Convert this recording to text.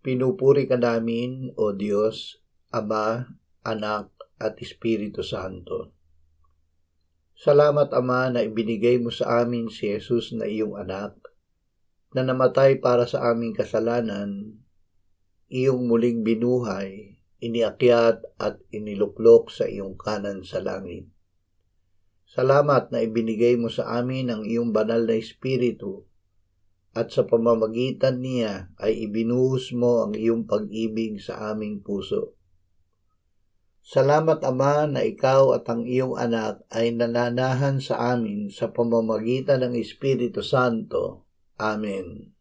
Pinupuri ka namin, O Diyos, Ama, Anak, at Espiritu Santo. Salamat, Ama, na ibinigay mo sa amin si Jesus na iyong anak, na namatay para sa aming kasalanan, iyong muling binuhay, iniakyat at iniluklok sa iyong kanan sa langit. Salamat na ibinigay mo sa amin ang iyong banal na Espiritu, at sa pamamagitan niya ay ibinuhos mo ang iyong pag-ibig sa aming puso. Salamat, Ama, na ikaw at ang iyong anak ay nananahan sa amin sa pamamagitan ng Espiritu Santo. Amen.